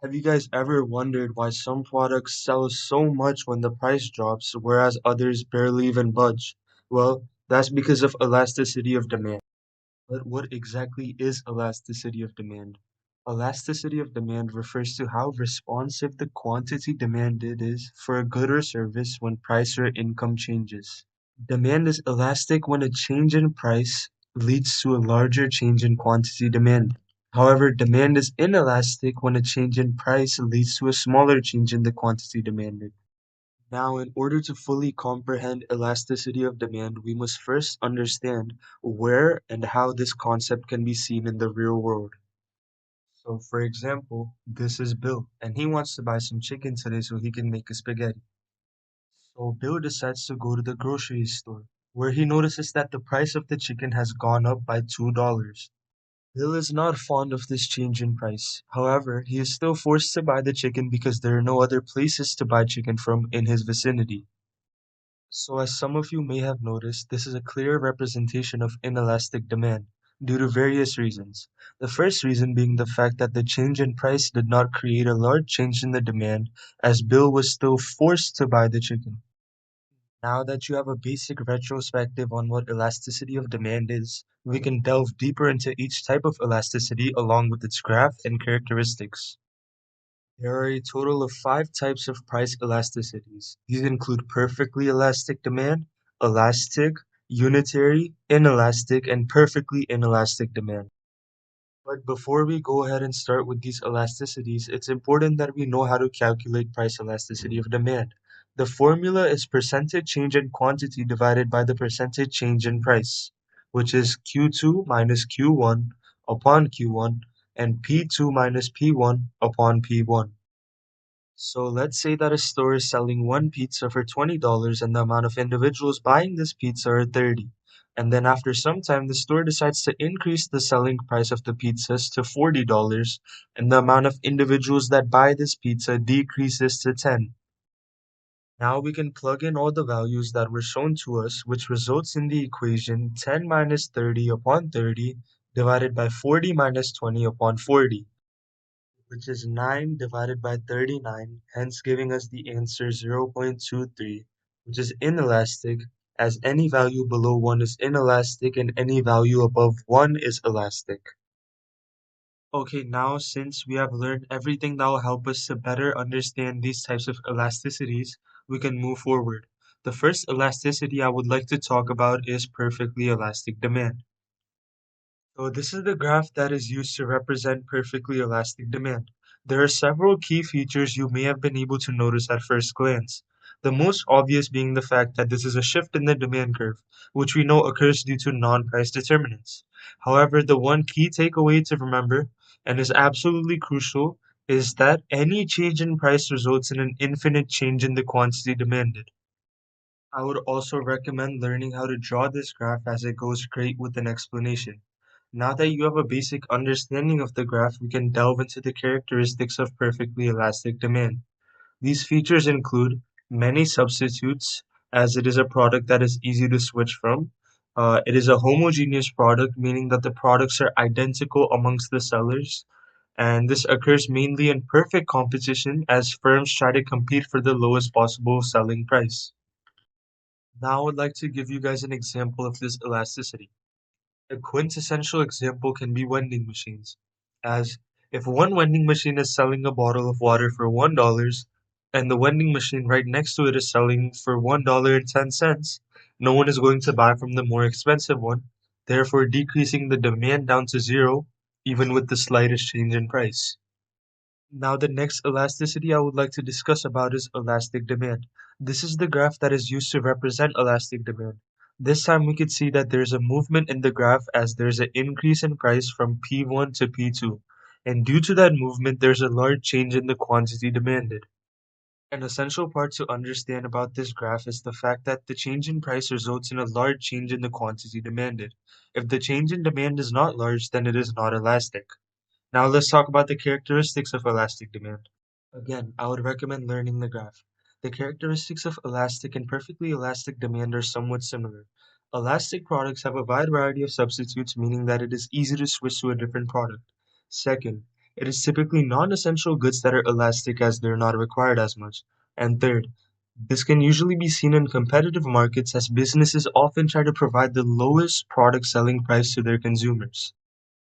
Have you guys ever wondered why some products sell so much when the price drops, whereas others barely even budge? Well, that's because of elasticity of demand. But what exactly is elasticity of demand? Elasticity of demand refers to how responsive the quantity demanded is for a good or service when price or income changes. Demand is elastic when a change in price leads to a larger change in quantity demanded. However, demand is inelastic when a change in price leads to a smaller change in the quantity demanded. Now, in order to fully comprehend elasticity of demand, we must first understand where and how this concept can be seen in the real world. So, for example, this is Bill, and he wants to buy some chicken today so he can make a spaghetti. So, Bill decides to go to the grocery store, where he notices that the price of the chicken has gone up by $2. Bill is not fond of this change in price. However, he is still forced to buy the chicken because there are no other places to buy chicken from in his vicinity. So, as some of you may have noticed, this is a clear representation of inelastic demand due to various reasons. The first reason being the fact that the change in price did not create a large change in the demand, as Bill was still forced to buy the chicken. Now that you have a basic retrospective on what elasticity of demand is, we can delve deeper into each type of elasticity along with its graph and characteristics. There are a total of five types of price elasticities. These include perfectly elastic demand, elastic, unitary, inelastic, and perfectly inelastic demand. But before we go ahead and start with these elasticities, it's important that we know how to calculate price elasticity of demand. The formula is percentage change in quantity divided by the percentage change in price, which is Q2 minus Q1 upon Q1 and P2 minus P1 upon P1. So let's say that a store is selling one pizza for $20 and the amount of individuals buying this pizza are 30. And then after some time, the store decides to increase the selling price of the pizzas to $40 and the amount of individuals that buy this pizza decreases to 10. Now we can plug in all the values that were shown to us, which results in the equation 10 minus 30 upon 30 divided by 40 minus 20 upon 40, which is 9 divided by 39, hence giving us the answer 0.23, which is inelastic, as any value below 1 is inelastic and any value above 1 is elastic. Okay, now since we have learned everything that will help us to better understand these types of elasticities, we can move forward. The first elasticity I would like to talk about is perfectly elastic demand. So this is the graph that is used to represent perfectly elastic demand. There are several key features you may have been able to notice at first glance. The most obvious being the fact that this is a shift in the demand curve, which we know occurs due to non-price determinants. However, the one key takeaway to remember, and is absolutely crucial, is that any change in price results in an infinite change in the quantity demanded. I would also recommend learning how to draw this graph as it goes great with an explanation. Now that you have a basic understanding of the graph, we can delve into the characteristics of perfectly elastic demand. These features include many substitutes, as it is a product that is easy to switch from. It is a homogeneous product, meaning that the products are identical amongst the sellers. And this occurs mainly in perfect competition as firms try to compete for the lowest possible selling price. Now I would like to give you guys an example of this elasticity. A quintessential example can be vending machines, as if one vending machine is selling a bottle of water for $1 and the vending machine right next to it is selling for $1.10, no one is going to buy from the more expensive one, therefore decreasing the demand down to zero even with the slightest change in price. Now the next elasticity I would like to discuss about is elastic demand. This is the graph that is used to represent elastic demand. This time we could see that there's a movement in the graph as there's an increase in price from P1 to P2. And due to that movement, there's a large change in the quantity demanded. An essential part to understand about this graph is the fact that the change in price results in a large change in the quantity demanded. If the change in demand is not large, then it is not elastic. Now let's talk about the characteristics of elastic demand. Again, I would recommend learning the graph. The characteristics of elastic and perfectly elastic demand are somewhat similar. Elastic products have a wide variety of substitutes, meaning that it is easy to switch to a different product. Second, It is typically non-essential goods that are elastic as they're not required as much. And third, this can usually be seen in competitive markets as businesses often try to provide the lowest product selling price to their consumers.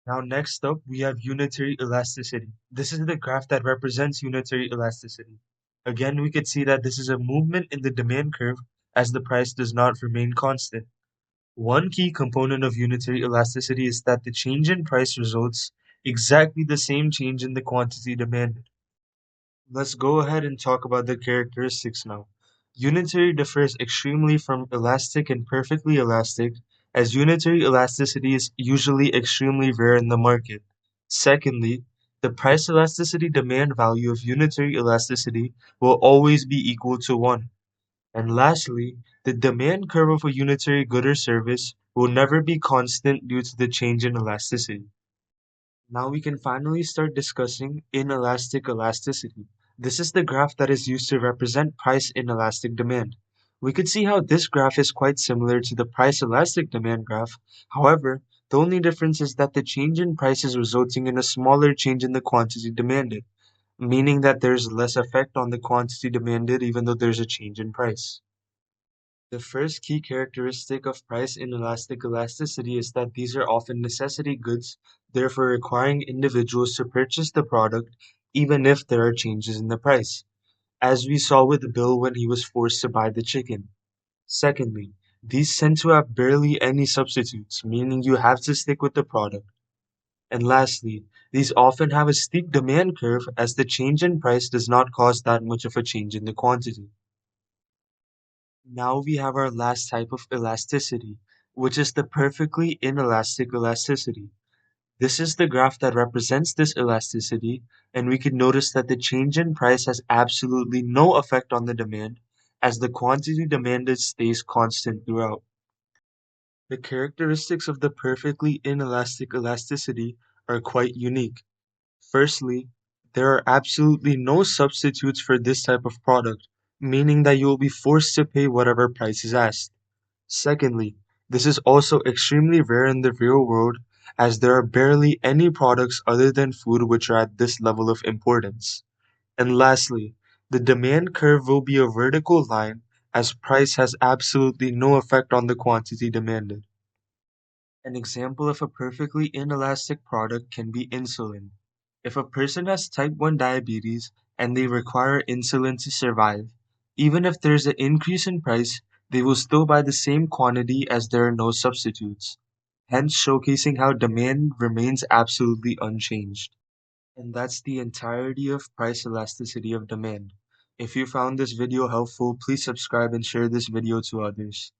Now, next up, we have unitary elasticity. This is the graph that represents unitary elasticity. Again, we could see that this is a movement in the demand curve as the price does not remain constant. One key component of unitary elasticity is that the change in price results exactly the same change in the quantity demanded. Let's go ahead and talk about the characteristics now. Unitary differs extremely from elastic and perfectly elastic, as unitary elasticity is usually extremely rare in the market. Secondly, the price elasticity demand value of unitary elasticity will always be equal to 1. And lastly, the demand curve of a unitary good or service will never be constant due to the change in elasticity. Now we can finally start discussing inelastic elasticity. This is the graph that is used to represent price inelastic demand. We could see how this graph is quite similar to the price elastic demand graph. However, the only difference is that the change in price is resulting in a smaller change in the quantity demanded, meaning that there's less effect on the quantity demanded even though there's a change in price. The first key characteristic of price inelastic elasticity is that these are often necessity goods, therefore requiring individuals to purchase the product even if there are changes in the price, as we saw with Bill when he was forced to buy the chicken. Secondly, these tend to have barely any substitutes, meaning you have to stick with the product. And lastly, these often have a steep demand curve as the change in price does not cause that much of a change in the quantity. Now we have our last type of elasticity, which is the perfectly inelastic elasticity. This is the graph that represents this elasticity, and we can notice that the change in price has absolutely no effect on the demand, as the quantity demanded stays constant throughout. The characteristics of the perfectly inelastic elasticity are quite unique. Firstly, there are absolutely no substitutes for this type of product, meaning that you will be forced to pay whatever price is asked. Secondly, this is also extremely rare in the real world as there are barely any products other than food which are at this level of importance. And lastly, the demand curve will be a vertical line as price has absolutely no effect on the quantity demanded. An example of a perfectly inelastic product can be insulin. If a person has type 1 diabetes and they require insulin to survive, even if there's an increase in price, they will still buy the same quantity as there are no substitutes, hence showcasing how demand remains absolutely unchanged. And that's the entirety of price elasticity of demand. If you found this video helpful, please subscribe and share this video to others.